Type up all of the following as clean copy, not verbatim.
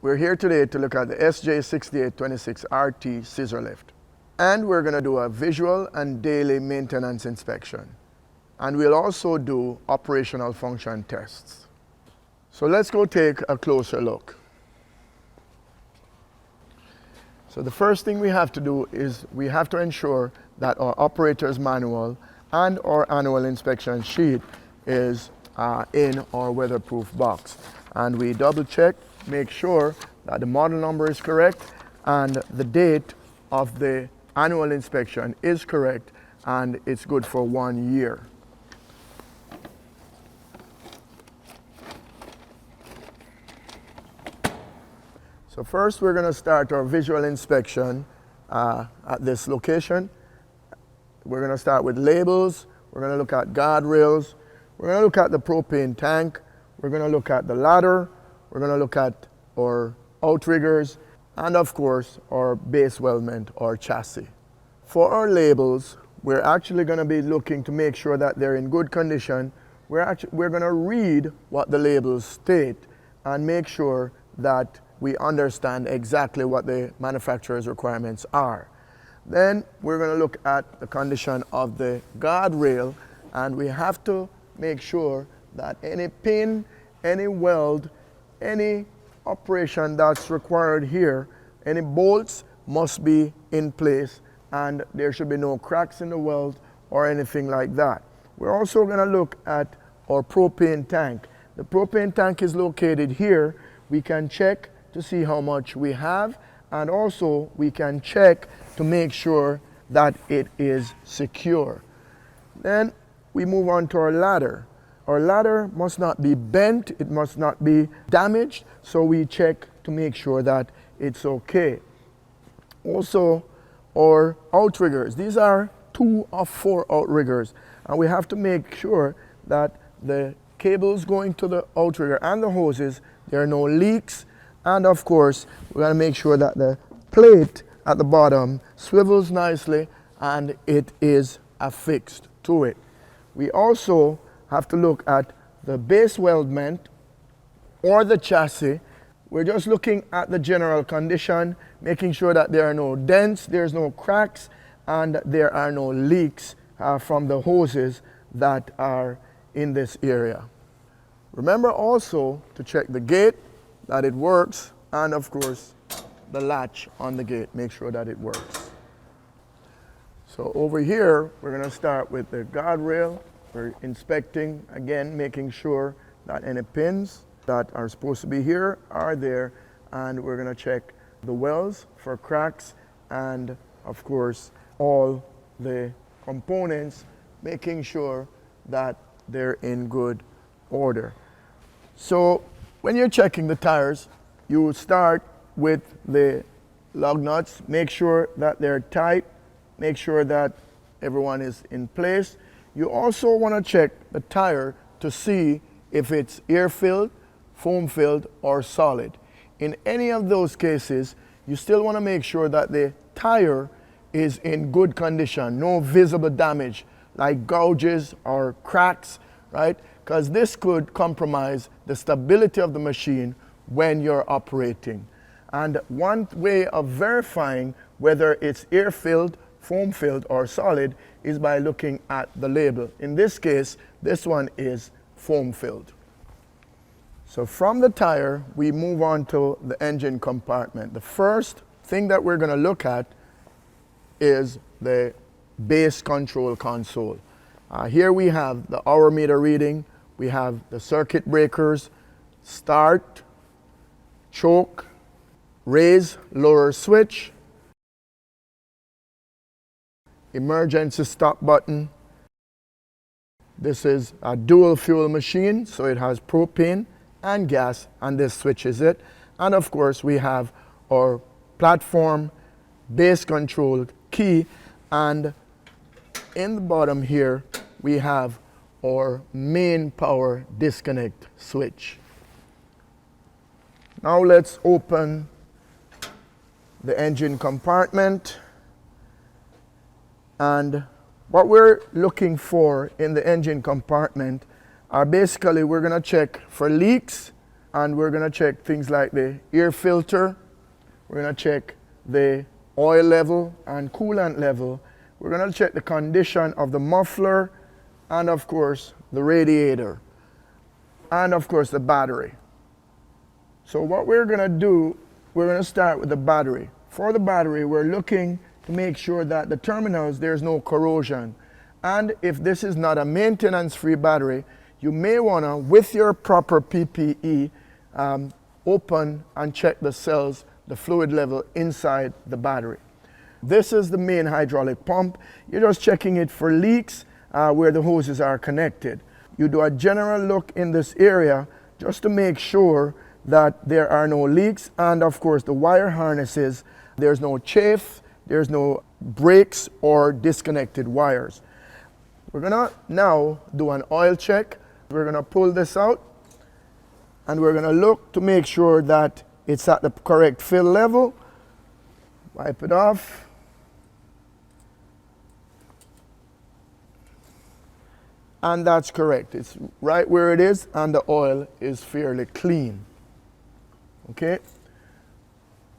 We're here today to look at the SJ6832 RT scissor lift. And we're going to do a visual and daily maintenance inspection. And we'll also do operational function tests. So let's go take a closer look. So the first thing we have to do is we have to ensure that our operator's manual and our annual inspection sheet is in our weatherproof box. And we double check, make sure that the model number is correct and the date of the annual inspection is correct and it's good for 1 year. So first we're going to start our visual inspection at this location. We're going to start with labels, we're going to look at guardrails, we're going to look at the propane tank, we're going to look at the ladder, we're going to look at our outriggers, and of course our base weldment or chassis. For our labels, we're actually going to be looking to make sure that they're in good condition. We're going to read what the labels state and make sure that we understand exactly what the manufacturer's requirements are. Then we're going to look at the condition of the guardrail, and we have to make sure that any pin, any weld, any operation that's required here, any bolts must be in place and there should be no cracks in the weld or anything like that. We're also going to look at our propane tank. The propane tank is located here. We can check to see how much we have, and also we can check to make sure that it is secure. Then we move on to our ladder. Our ladder must not be bent, it must not be damaged, so we check to make sure that it's okay. Also, our outriggers. These are 2 of 4 outriggers, and we have to make sure that the cables going to the outrigger and the hoses, there are no leaks, and of course, we're going to make sure that the plate at the bottom swivels nicely and it is affixed to it. We also have to look at the base weldment or the chassis. We're just looking at the general condition, making sure that there are no dents, there's no cracks, and there are no leaks from the hoses that are in this area. Remember also to check the gate, that it works, and of course the latch on the gate, make sure that it works. So over here, we're going to start with the guardrail. We're inspecting, again, making sure that any pins that are supposed to be here are there, and we're going to check the welds for cracks and, of course, all the components, making sure that they're in good order. So when you're checking the tires, you start with the lug nuts, make sure that they're tight, make sure that everyone is in place. You also want to check the tire to see if it's air-filled, foam-filled, or solid. In any of those cases, you still want to make sure that the tire is in good condition, no visible damage like gouges or cracks, right? Because this could compromise the stability of the machine when you're operating. And one way of verifying whether it's air-filled, foam-filled, or solid is by looking at the label. In this case, this one is foam-filled. So from the tire, we move on to the engine compartment. The first thing that we're going to look at is the base control console. Here we have the hour meter reading, we have the circuit breakers, start, choke, raise, lower switch, emergency stop button. This is a dual fuel machine, so it has propane and gas, and this switches it. And of course we have our platform base control key, and in the bottom here we have our main power disconnect switch. Now let's open the engine compartment, and what we're looking for in the engine compartment are basically, we're going to check for leaks, and we're going to check things like the air filter. We're going to check the oil level and coolant level. We're going to check the condition of the muffler, and of course the radiator, and of course the battery. So what we're going to do, we're going to start with the battery. For the battery, we're looking to make sure that the terminals, there's no corrosion. And if this is not a maintenance-free battery, you may want to, with your proper PPE, open and check the cells, the fluid level inside the battery. This is the main hydraulic pump. You're just checking it for leaks where the hoses are connected. You do a general look in this area just to make sure that there are no leaks, and of course the wire harnesses, there's no chafe, there's no breaks or disconnected wires. We're gonna now do an oil check. We're gonna pull this out and we're gonna look to make sure that it's at the correct fill level. Wipe it off. And that's correct. It's right where it is, and the oil is fairly clean. Okay?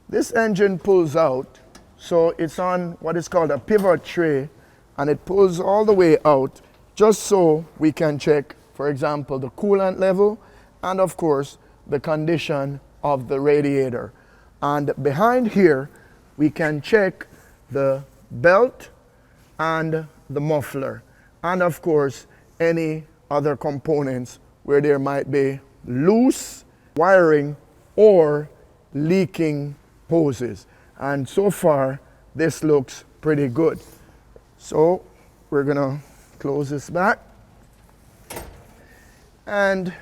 This engine pulls out, so it's on what is called a pivot tray, and it pulls all the way out just so we can check, for example, the coolant level and of course the condition of the radiator. And behind here we can check the belt and the muffler, and of course any other components where there might be loose wiring or leaking hoses. And so far this looks pretty good. So we're gonna close this back and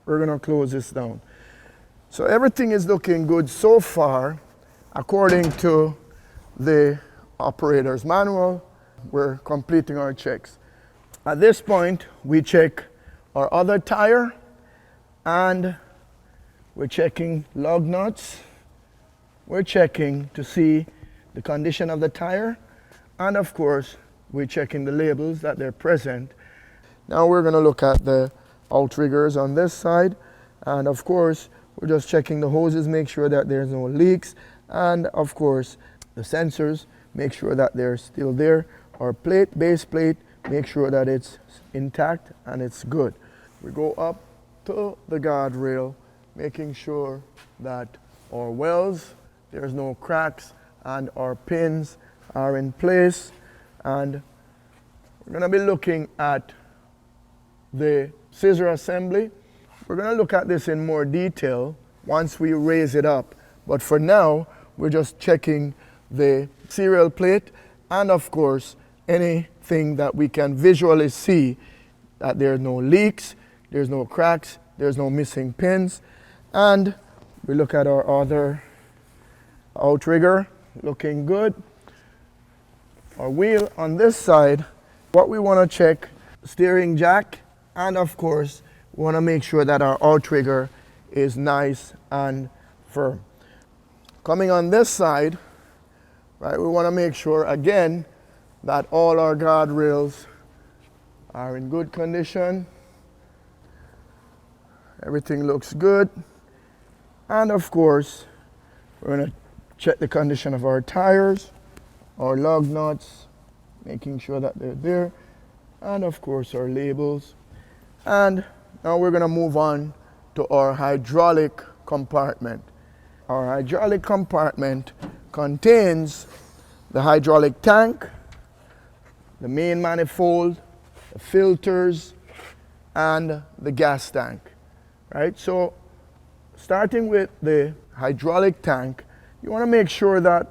we're gonna close this down. So everything is looking good so far according to the operator's manual. We're completing our checks. At this point we check our other tire, and we're checking lug nuts. We're checking to see the condition of the tire, and of course we're checking the labels that they're present. Now we're going to look at the outriggers on this side, and of course we're just checking the hoses, make sure that there's no leaks, and of course the sensors, make sure that they're still there. Our plate, base plate, make sure that it's intact and it's good. We go up to the guardrail, making sure that our wells, there's no cracks, and our pins are in place. And we're going to be looking at the scissor assembly. We're going to look at this in more detail once we raise it up, but for now we're just checking the serial plate, and of course anything that we can visually see that there's no leaks, there's no cracks, there's no missing pins. And we look at our other outrigger, looking good. Our wheel on this side, what we want to check, steering jack, and of course we want to make sure that our outrigger is nice and firm. Coming on this side, right, we want to make sure again that all our guardrails are in good condition. Everything looks good. And of course, we're going to check the condition of our tires, our lug nuts, making sure that they're there, and of course our labels. And now we're going to move on to our hydraulic compartment. Our hydraulic compartment contains the hydraulic tank, the main manifold, the filters, and the gas tank. Right? So starting with the hydraulic tank, you want to make sure that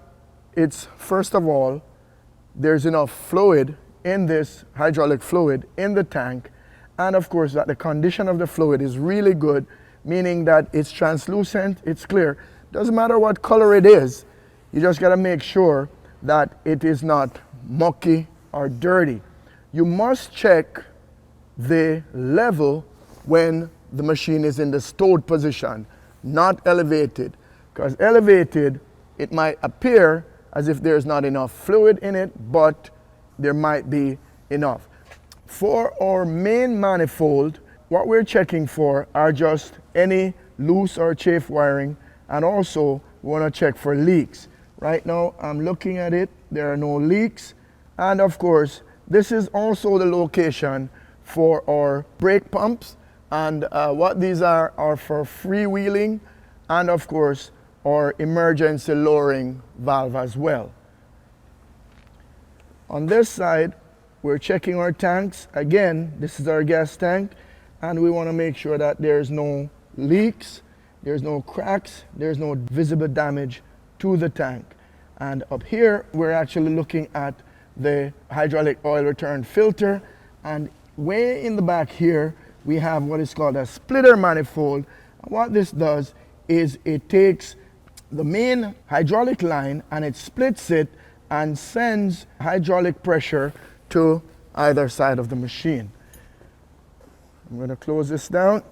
it's, first of all, there's enough fluid in this hydraulic fluid in the tank, and of course that the condition of the fluid is really good, meaning that it's translucent, it's clear. Doesn't matter what color it is, you just got to make sure that it is not mucky or dirty. You must check the level when the machine is in the stowed position, not elevated, because elevated, it might appear as if there's not enough fluid in it, but there might be enough. For our main manifold, what we're checking for are just any loose or chafe wiring, and also we want to check for leaks. Right now I'm looking at it, there are no leaks, and of course this is also the location for our brake pumps, and what these are for freewheeling, and of course our emergency lowering valve as well. On this side we're checking our tanks. Again, this is our gas tank, and we want to make sure that there's no leaks, there's no cracks, there's no visible damage to the tank. And up here we're actually looking at the hydraulic oil return filter, and way in the back here we have what is called a splitter manifold. And what this does is it takes the main hydraulic line and it splits it and sends hydraulic pressure to either side of the machine. I'm going to close this down.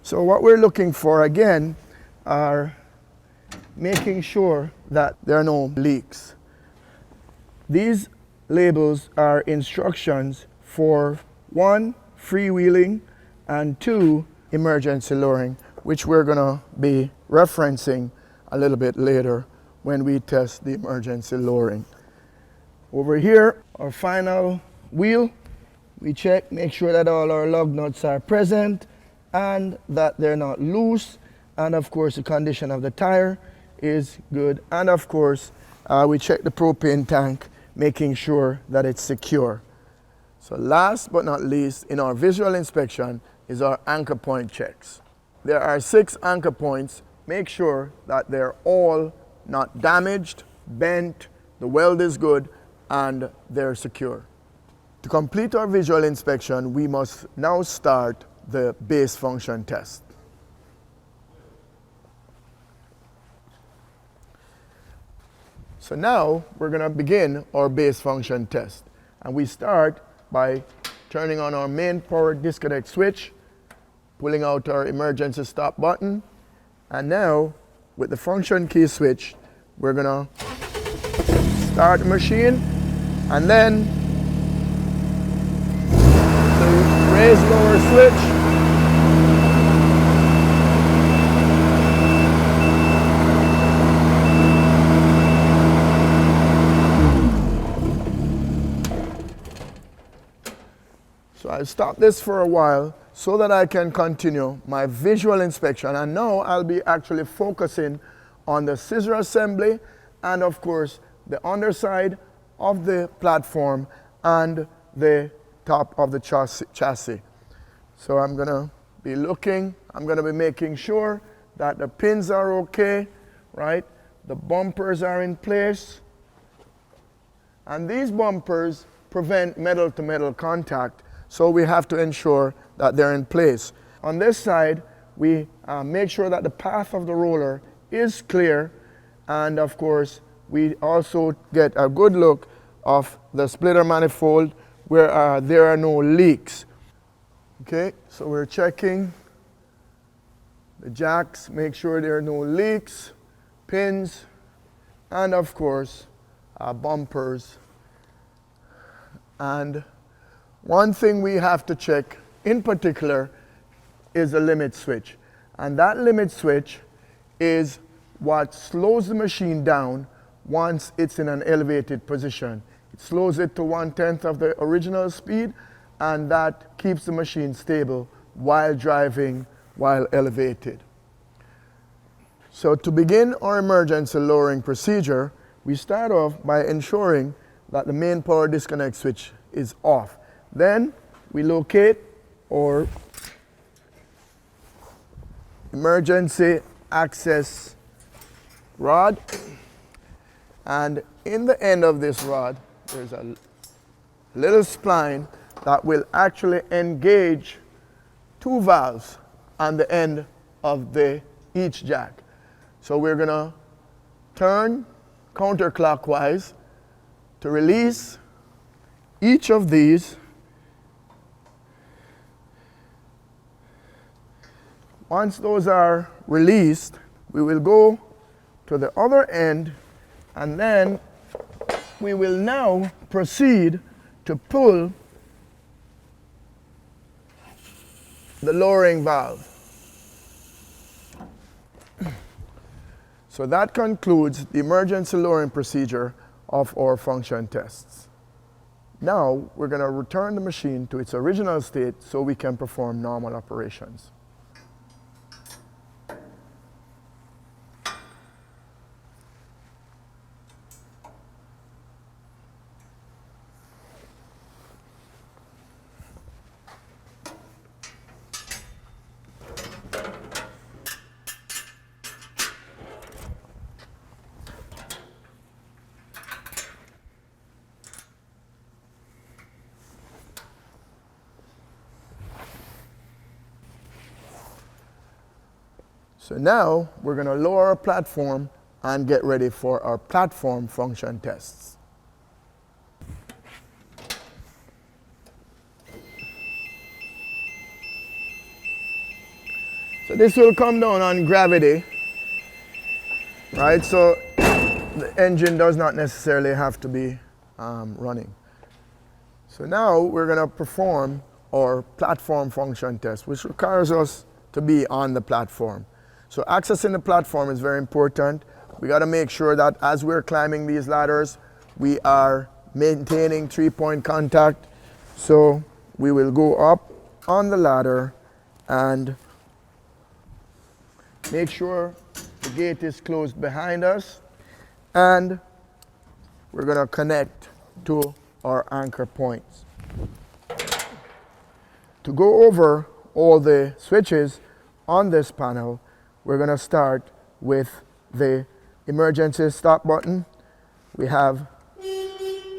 So what we're looking for again are making sure that there are no leaks. These labels are instructions for 1, freewheeling, and 2, emergency lowering, which we're going to be referencing a little bit later when we test the emergency lowering. Over here, our final wheel, we check, make sure that all our lug nuts are present and that they're not loose, and of course the condition of the tire is good, and of course we check the propane tank, making sure that it's secure. So last but not least in our visual inspection is our anchor point checks. There are 6 anchor points. Make sure that they're all not damaged, bent, the weld is good, and they're secure. To complete our visual inspection, we must now start the base function test. So now we're going to begin our base function test, and we start by turning on our main power disconnect switch, pulling out our emergency stop button, and now with the function key switch we're going to start the machine, and then the raise lower switch, so I'll stop this for a while so that I can continue my visual inspection, and now I'll be actually focusing on the scissor assembly and of course the underside of the platform and the top of the chassis. So I'm going to be looking, I'm going to be making sure that the pins are okay, right? The bumpers are in place, and these bumpers prevent metal to metal contact, so we have to ensure that they're in place. On this side we make sure that the path of the roller is clear, and of course we also get a good look of the splitter manifold where there are no leaks. Okay, so we're checking the jacks, make sure there are no leaks, pins, and of course bumpers. And one thing we have to check in particular is the limit switch, and that limit switch is what slows the machine down once it's in an elevated position. It slows it to 1/10 of the original speed, and that keeps the machine stable while driving while elevated. So to begin our emergency lowering procedure, we start off by ensuring that the main power disconnect switch is off. Then we locate our emergency access rod, and in the end of this rod there's a little spline that will actually engage 2 valves on the end of each jack. So we're going to turn counterclockwise to release each of these. Once those are released, we will go to the other end, and then we will now proceed to pull the lowering valve. So that concludes the emergency lowering procedure of our function tests. Now we're going to return the machine to its original state so we can perform normal operations. So now we're going to lower our platform and get ready for our platform function tests. So this will come down on gravity, right? So the engine does not necessarily have to be running. So now we're going to perform our platform function test, which requires us to be on the platform. So accessing the platform is very important. We got to make sure that as we're climbing these ladders, we are maintaining 3-point contact. So we will go up on the ladder and make sure the gate is closed behind us. And we're going to connect to our anchor points. To go over all the switches on this panel, we're going to start with the emergency stop button. We have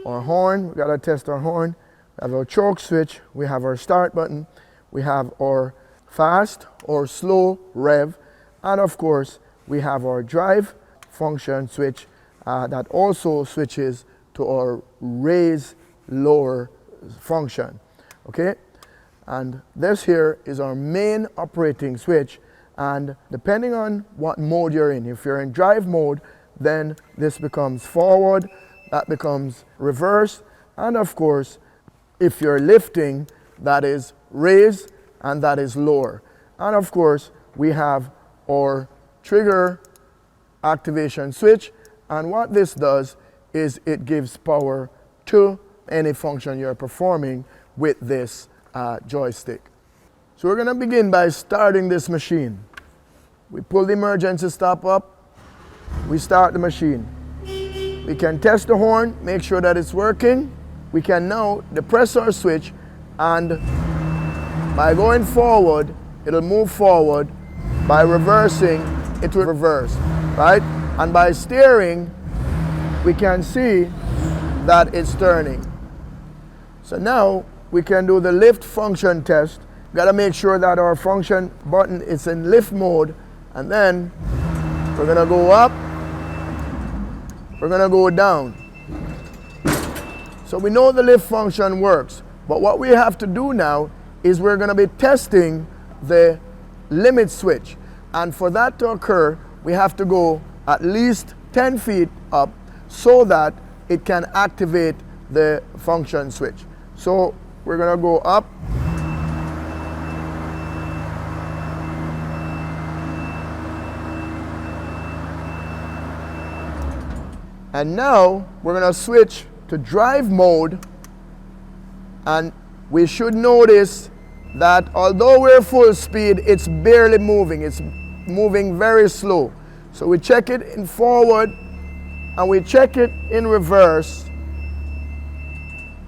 our horn. We got to test our horn. We have our choke switch. We have our start button. We have our fast or slow rev. And of course, we have our drive function switch that also switches to our raise lower function. Okay? And this here is our main operating switch. And depending on what mode you're in, if you're in drive mode, then this becomes forward, that becomes reverse, and of course, if you're lifting, that is raise and that is lower. And of course, we have our trigger activation switch, and what this does is it gives power to any function you're performing with this joystick. So we're going to begin by starting this machine. We pull the emergency stop up, we start the machine. We can test the horn, make sure that it's working. We can now depress our switch, and by going forward, it'll move forward. By reversing, it will reverse, right? And by steering, we can see that it's turning. So now we can do the lift function test. Got to make sure that our function button is in lift mode, and then we're going to go up, we're going to go down. So we know the lift function works, but what we have to do now is we're going to be testing the limit switch, and for that to occur, we have to go at least 10 feet up so that it can activate the function switch. So we're going to go up. And now we're going to switch to drive mode, and we should notice that although we're full speed, it's barely moving. It's moving very slow. So we check it in forward and we check it in reverse,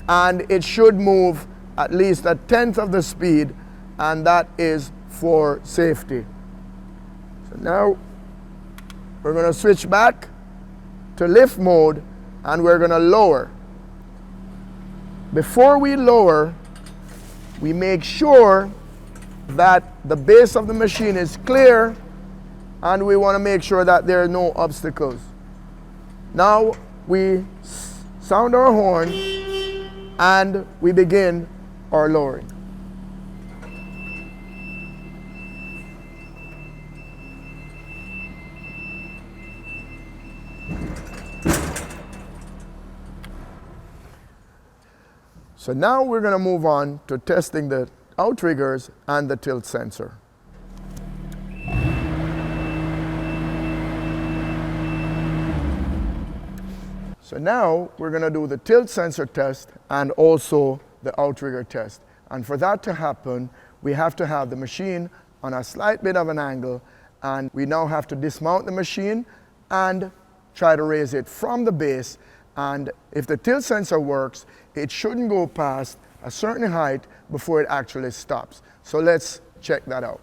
and it should move at least a tenth of the speed, and that is for safety. So now we're going to switch back to lift mode, and we're going to lower. Before we lower, we make sure that the base of the machine is clear, and we want to make sure that there are no obstacles. Now we sound our horn and we begin our lowering. So now we're going to move on to testing the outriggers and the tilt sensor. So now we're going to do the tilt sensor test and also the outrigger test. And for that to happen, we have to have the machine on a slight bit of an angle, and we now have to dismount the machine and try to raise it from the base. And if the tilt sensor works, it shouldn't go past a certain height before it actually stops. So let's check that out.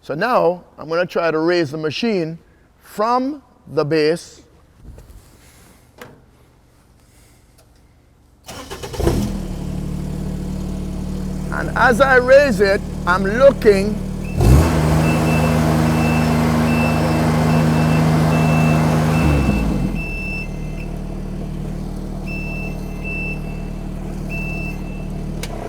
So now I'm going to try to raise the machine from the base. And as I raise it, I'm looking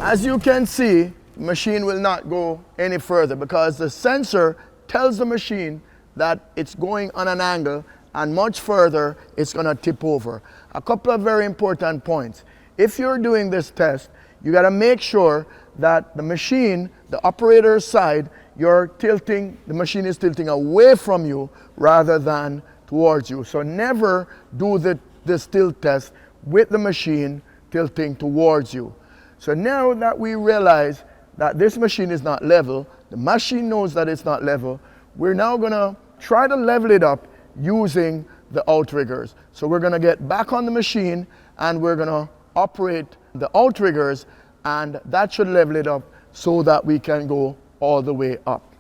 as you can see, the machine will not go any further because the sensor tells the machine that it's going on an angle, and much further it's going to tip over. A couple of very important points. If you're doing this test, you got to make sure that the machine, the operator's side, the machine is tilting away from you rather than towards you. So never do this tilt test with the machine tilting towards you. So now that we realize that this machine is not level, the machine knows that it's not level, we're now going to try to level it up using the outriggers. So we're going to get back on the machine and we're going to operate the outriggers, and that should level it up so that we can go all the way up.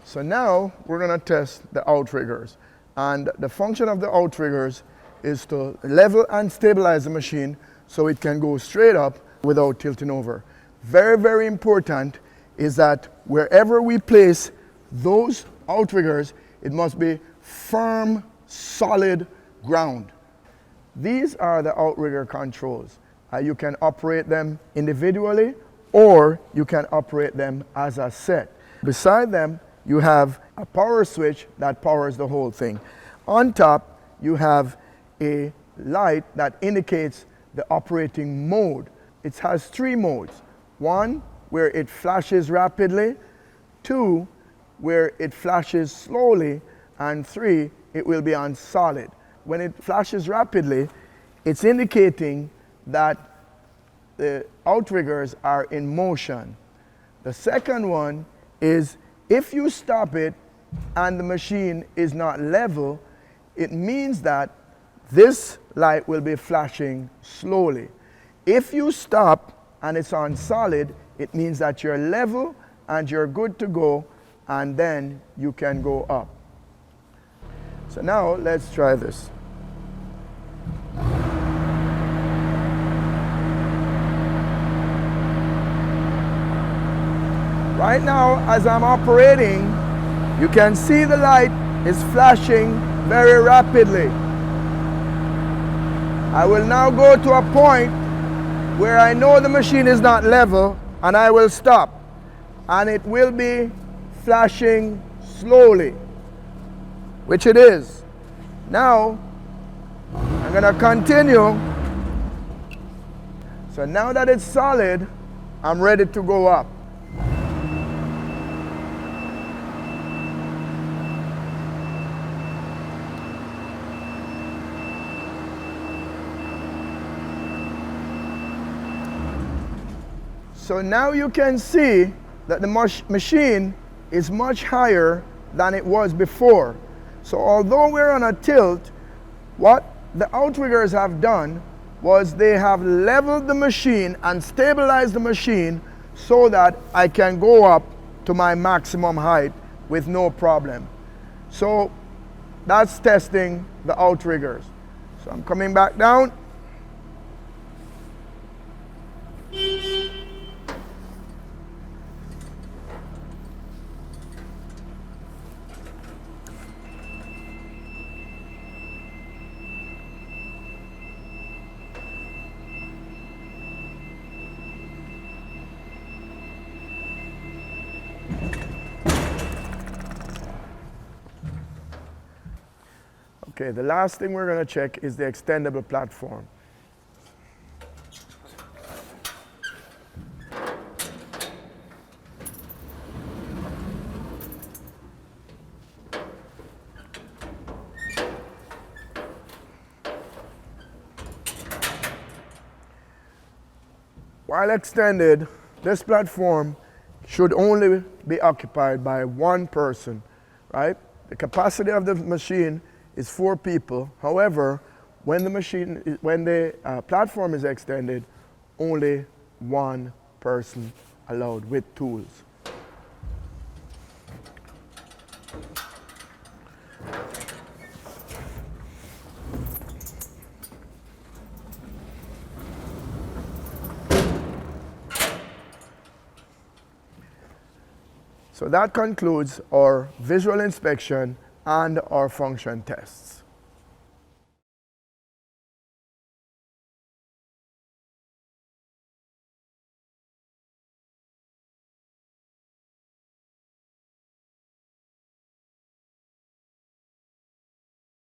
So now we're going to test the outriggers. And the function of the outriggers is to level and stabilize the machine so it can go straight up without tilting over. Very, very important is that wherever we place those outriggers, it must be firm, solid ground. These are the outrigger controls. You can operate them individually or you can operate them as a set. Beside them, you have a power switch that powers the whole thing. On top, you have a light that indicates the operating mode. It has 3 modes. 1, where it flashes rapidly. 2, where it flashes slowly. And 3, it will be on solid. When it flashes rapidly, it's indicating that the outriggers are in motion. The second one is if you stop it and the machine is not level, it means that this light will be flashing slowly. If you stop and it's on solid, it means that you're level and you're good to go, and then you can go up. So now let's try this. Right now, as I'm operating, you can see the light is flashing very rapidly. I will now go to a point where I know the machine is not level, and I will stop. And it will be flashing slowly, which it is. Now, I'm going to continue. So now that it's solid, I'm ready to go up. So now you can see that the machine is much higher than it was before. So although we're on a tilt, what the outriggers have done was they have leveled the machine and stabilized the machine so that I can go up to my maximum height with no problem. So that's testing the outriggers. So I'm coming back down. Okay, the last thing we're going to check is the extendable platform. While extended, this platform should only be occupied by one person, right? The capacity of the machine is 4 people. However, when the platform is extended, only one person allowed with tools. So that concludes our visual inspection and our function tests.